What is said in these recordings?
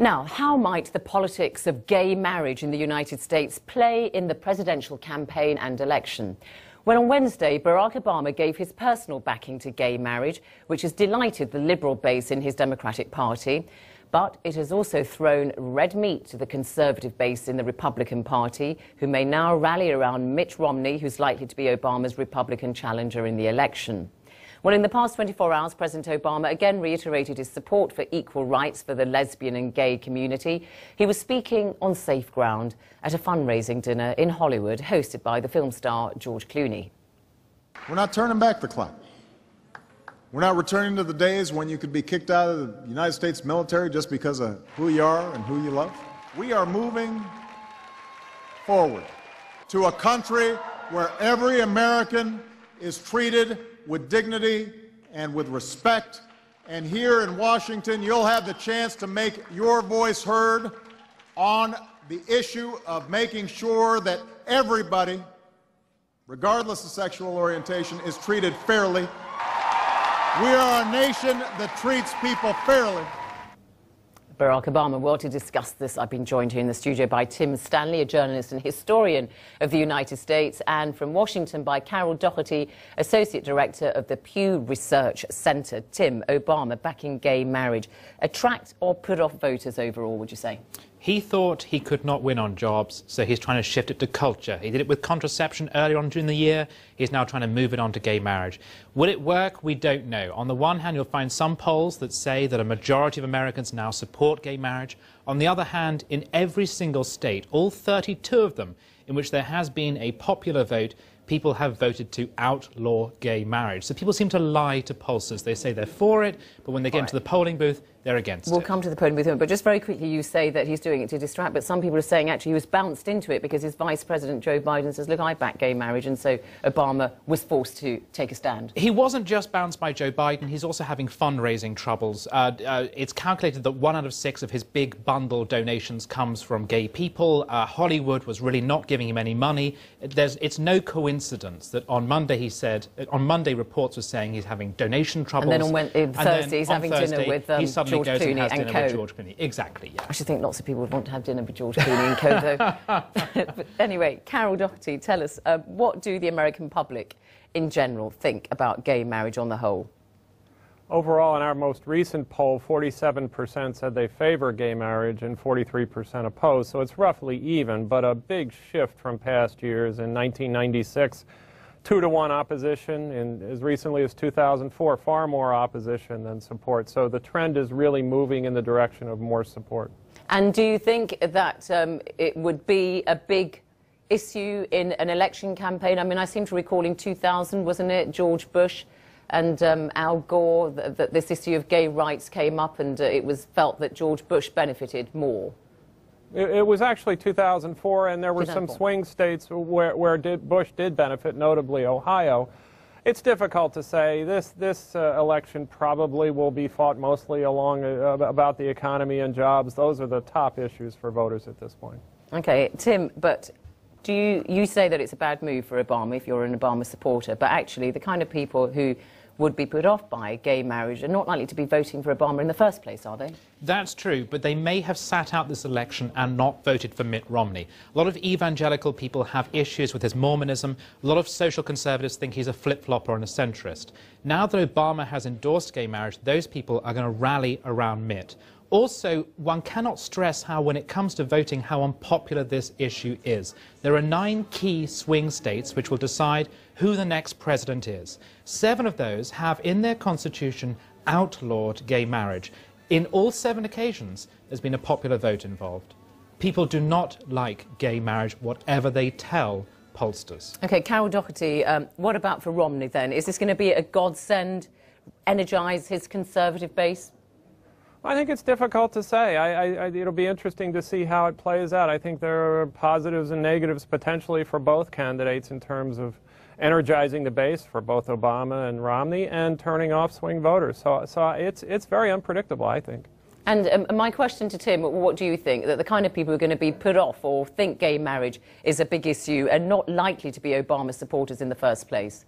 Now, how might the politics of gay marriage in the United States play in the presidential campaign and election? Well, on Wednesday, Barack Obama gave his personal backing to gay marriage, which has delighted the liberal base in his Democratic Party. But it has also thrown red meat to the conservative base in the Republican Party, who may now rally around Mitt Romney, who's likely to be Obama's Republican challenger in the election. Well, in the past 24 hours, President Obama again reiterated his support for equal rights for the lesbian and gay community. He was speaking on safe ground at a fundraising dinner in Hollywood, hosted by the film star George Clooney. We're not turning back the clock. We're not returning to the days when you could be kicked out of the United States military just because of who you are and who you love. We are moving forward to a country where every American is treated with dignity and with respect. And here in Washington, you'll have the chance to make your voice heard on the issue of making sure that everybody, regardless of sexual orientation, is treated fairly. We are a nation that treats people fairly. Barack Obama. Well, to discuss this, I've been joined here in the studio by Tim Stanley, a journalist and historian of the United States, and from Washington by Carol Doherty, Associate Director of the Pew Research Center. Tim, Obama backing gay marriage, attract or put off voters overall, would you say? He thought he could not win on jobs, so he's trying to shift it to culture. He did it with contraception earlier on during the year. He's now trying to move it on to gay marriage. Will it work? We don't know. On the one hand, you'll find some polls that say that a majority of Americans now support gay marriage. On the other hand, in every single state, all 32 of them, in which there has been a popular vote, people have voted to outlaw gay marriage. So people seem to lie to pollsters. They say they're for it, but when they get into the polling booth, they're against it. We'll come to the polling booth, but just very quickly, you say that he's doing it to distract, but some people are saying actually he was bounced into it because his Vice President, Joe Biden, says, look, I back gay marriage, and so Obama was forced to take a stand. He wasn't just bounced by Joe Biden, he's also having fundraising troubles. It's calculated that 1 out of 6 of his big bundle donations comes from gay people. Hollywood was really not giving him any money. It's no coincidence that on Monday he said, on Monday reports were saying he's having donation troubles. And then on Thursday he's having dinner with George Clooney and co. George Clooney. Exactly, yeah. I should think lots of people would want to have dinner with George Clooney and co, though. But anyway, Carol Doherty, tell us, what do the American public in general think about gay marriage on the whole? Overall, in our most recent poll, 47% said they favor gay marriage and 43% oppose, so it's roughly even, but a big shift from past years. In 1996, 2-to-1 opposition, and as recently as 2004, far more opposition than support. So the trend is really moving in the direction of more support. And do you think that it would be a big issue in an election campaign? I mean, I seem to recall in 2000, wasn't it, George Bush and Al Gore, that this issue of gay rights came up, and it was felt that George Bush benefited more. It was actually 2004, and there were some swing states where Bush did benefit, notably Ohio. It's difficult to say. This election probably will be fought mostly along about the economy and jobs. Those are the top issues for voters at this point. Okay, Tim, but do you say that it's a bad move for Obama if you're an Obama supporter, but actually the kind of people who would be put off by gay marriage are not likely to be voting for Obama in the first place, are they? That's true, but they may have sat out this election and not voted for Mitt Romney. A lot of evangelical people have issues with his Mormonism. A lot of social conservatives think he's a flip-flopper and a centrist. Now that Obama has endorsed gay marriage, those people are going to rally around Mitt. Also, one cannot stress how, when it comes to voting, how unpopular this issue is. There are 9 key swing states which will decide who the next president is. 7 of those have, in their constitution, outlawed gay marriage. In all 7 occasions, there's been a popular vote involved. People do not like gay marriage, whatever they tell pollsters. OK, Carol Doherty, what about for Romney, then? Is this going to be a godsend, energise his conservative base? I think it's difficult to say. It'll be interesting to see how it plays out. I think there are positives and negatives potentially for both candidates in terms of energizing the base for both Obama and Romney and turning off swing voters. So it's very unpredictable, I think. And my question to Tim, what do you think? That the kind of people who are going to be put off or think gay marriage is a big issue and not likely to be Obama supporters in the first place?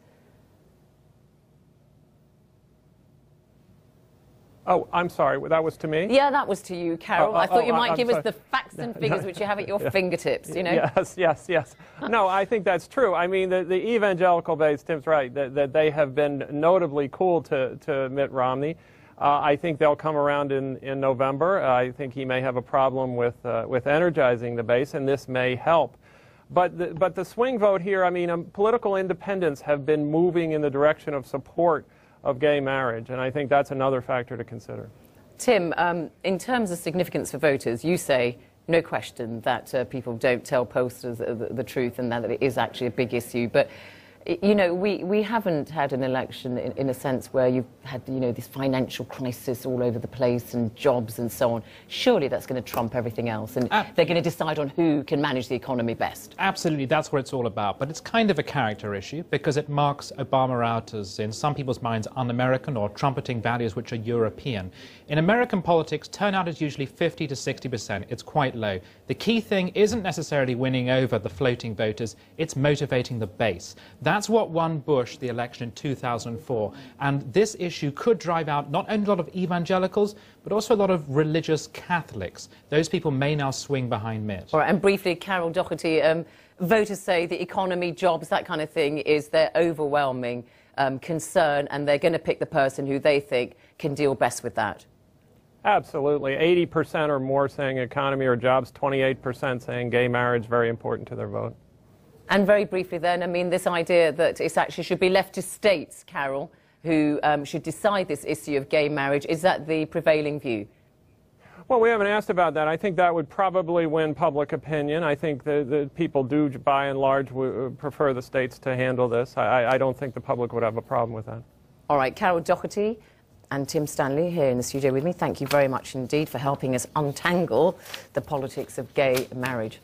Oh, I'm sorry, that was to me? Yeah, that was to you, Carol. I thought you might give us the facts and figures which you have at your fingertips, you know? Yes. No, I think that's true. I mean, the evangelical base, Tim's right, that they have been notably cool to Mitt Romney. I think they'll come around in November. I think he may have a problem with energizing the base, and this may help. But the swing vote here, I mean, political independents have been moving in the direction of support of gay marriage, and I think that's another factor to consider. Tim, in terms of significance for voters, you say, no question, that people don't tell pollsters the truth and that it is actually a big issue. But, you know, we haven't had an election in a sense where you've had, you know, this financial crisis all over the place and jobs and so on. Surely that's going to trump everything else, and they're going to decide on who can manage the economy best. Absolutely, that's what it's all about. But it's kind of a character issue because it marks Obama out as, in some people's minds, un-American or trumpeting values which are European. In American politics, turnout is usually 50 to 60%. It's quite low. The key thing isn't necessarily winning over the floating voters, it's motivating the base. That's what won Bush the election in 2004. And this issue could drive out not only a lot of evangelicals, but also a lot of religious Catholics. Those people may now swing behind Mitt. All right, and briefly, Carol Doherty, voters say the economy, jobs, that kind of thing is their overwhelming concern, and they're going to pick the person who they think can deal best with that. Absolutely. 80% or more saying economy or jobs, 28% saying gay marriage, very important to their vote. And very briefly then, I mean, this idea that it actually should be left to states, Carol, who should decide this issue of gay marriage, is that the prevailing view? Well, we haven't asked about that. I think that would probably win public opinion. I think the people do, by and large, prefer the states to handle this. I don't think the public would have a problem with that. All right, Carol Doherty and Tim Stanley here in the studio with me. Thank you very much indeed for helping us untangle the politics of gay marriage.